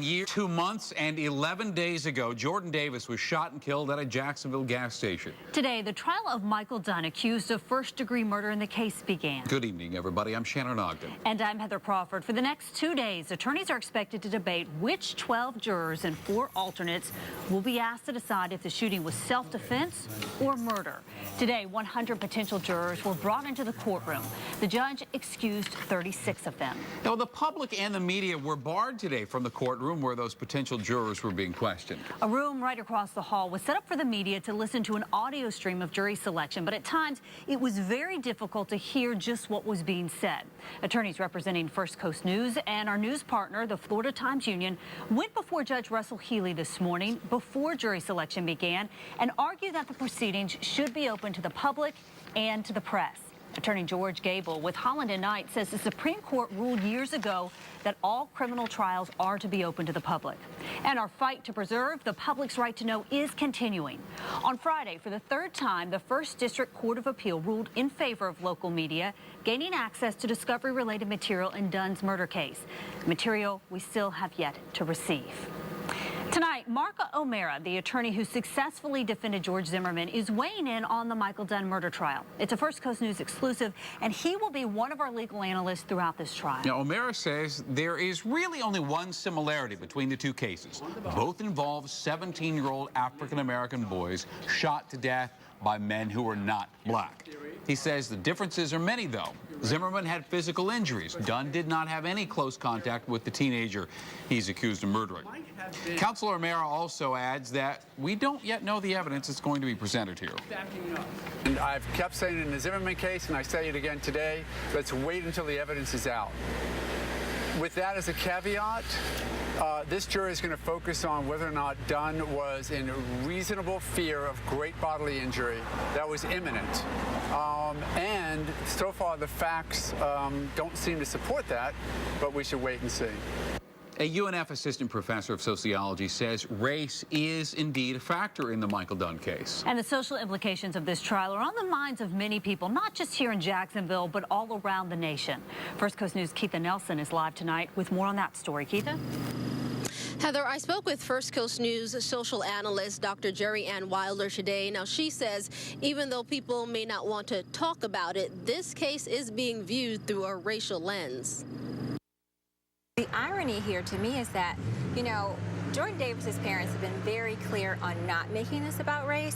Year, 2 months and 11 days ago, Jordan Davis was shot and killed at a Jacksonville gas station. Today, the trial of Michael Dunn, accused of first-degree murder in the case, began. Good evening, everybody. I'm Shannon Ogden. And I'm Heather Crawford. For the next 2 days, attorneys are expected to debate which 12 jurors and 4 alternates will be asked to decide if the shooting was self-defense or murder. Today, 100 potential jurors were brought into the courtroom. The judge excused 36 of them. Now, the public and the media were barred today from the courtroom where those potential jurors were being questioned. A room right across the hall was set up for the media to listen to an audio stream of jury selection, but at times it was very difficult to hear just what was being said. Attorneys representing First Coast News and our news partner, the Florida Times-Union, went before Judge Russell Healy this morning before jury selection began and argued that the proceedings should be open to the public and to the press. Attorney George Gable with Holland and Knight says the Supreme Court ruled years ago that all criminal trials are to be open to the public. And our fight to preserve the public's right to know is continuing. On Friday, for the 3rd time, the First District Court of Appeal ruled in favor of local media gaining access to discovery-related material in Dunn's murder case, material we still have yet to receive. Tonight, Marka O'Mara, the attorney who successfully defended George Zimmerman, is weighing in on the Michael Dunn murder trial. It's a First Coast News exclusive, and he will be one of our legal analysts throughout this trial. Now, O'Mara says there is really only one similarity between the two cases. Both involve 17-year-old African-American boys shot to death by men who were not black. He says the differences are many, though. Zimmerman had physical injuries. Dunn did not have any close contact with the teenager he's accused of murdering. Counselor O'Mara also adds that we don't yet know the evidence that's going to be presented here. And I've kept saying it in the Zimmerman case, and I say it again today, let's wait until the evidence is out. With that as a caveat, this jury is going to focus on whether or not Dunn was in reasonable fear of great bodily injury that was imminent. And so far, the facts don't seem to support that, but we should wait and see. A UNF assistant professor of sociology says race is indeed a factor in the Michael Dunn case. And the social implications of this trial are on the minds of many people, not just here in Jacksonville, but all around the nation. First Coast News' Keitha Nelson is live tonight with more on that story. Keitha? Heather, I spoke with First Coast News social analyst Dr. Jerry Ann Wilder today. Now, she says even though people may not want to talk about it, this case is being viewed through a racial lens. The irony here to me is that, you know, Jordan Davis's parents have been very clear on not making this about race,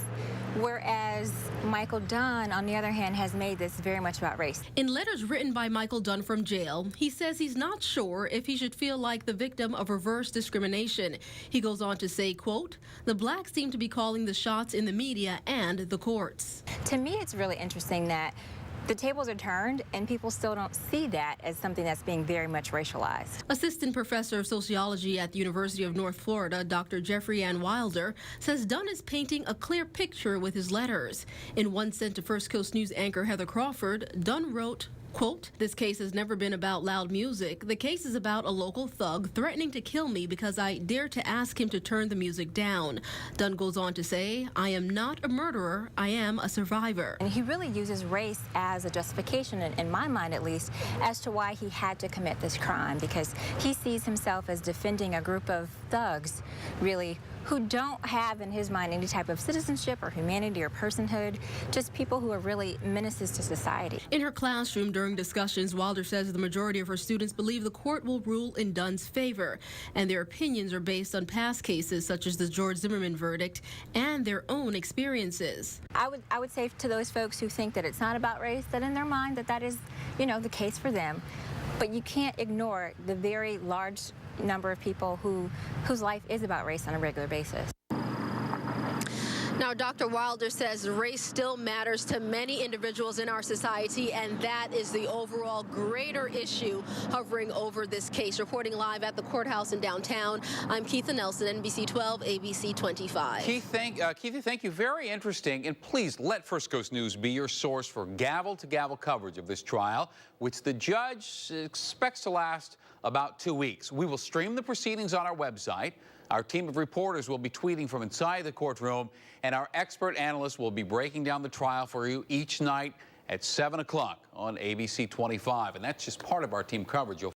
whereas Michael Dunn, on the other hand, has made this very much about race. In letters written by Michael Dunn from jail, he says he's not sure if he should feel like the victim of reverse discrimination. He goes on to say, quote, "The blacks seem to be calling the shots in the media and the courts." To me, it's really interesting that the tables are turned and people still don't see that as something that's being very much racialized. Assistant professor of sociology at the University of North Florida, Dr. Jeffrey Ann Wilder, says Dunn is painting a clear picture with his letters. In one sent to First Coast News anchor Heather Crawford, Dunn wrote, quote, "This case has never been about loud music. The case is about a local thug threatening to kill me because I dared to ask him to turn the music down." Dunn goes on to say, "I am not a murderer. I am a survivor." And he really uses race as a justification, in my mind at least, as to why he had to commit this crime, because he sees himself as defending a group of thugs, really, who don't have in his mind any type of citizenship or humanity or personhood, just people who are really menaces to society. In her classroom during discussions, Wilder says the majority of her students believe the court will rule in Dunn's favor, and their opinions are based on past cases such as the George Zimmerman verdict and their own experiences. I would say to those folks who think that it's not about race, that in their mind that is, you know, the case for them. But you can't ignore the very large number of people whose life is about race on a regular basis. Now, Dr. Wilder says race still matters to many individuals in our society, and that is the overall greater issue hovering over this case. Reporting live at the courthouse in downtown, I'm Keitha Nelson, NBC 12, ABC 25. Keitha, thank you. Very interesting. And please let First Coast News be your source for gavel-to-gavel coverage of this trial, which the judge expects to last about 2 weeks. We will stream the proceedings on our website. Our team of reporters will be tweeting from inside the courtroom, and our expert analysts will be breaking down the trial for you each night at 7 o'clock on ABC 25. And that's just part of our team coverage. You'll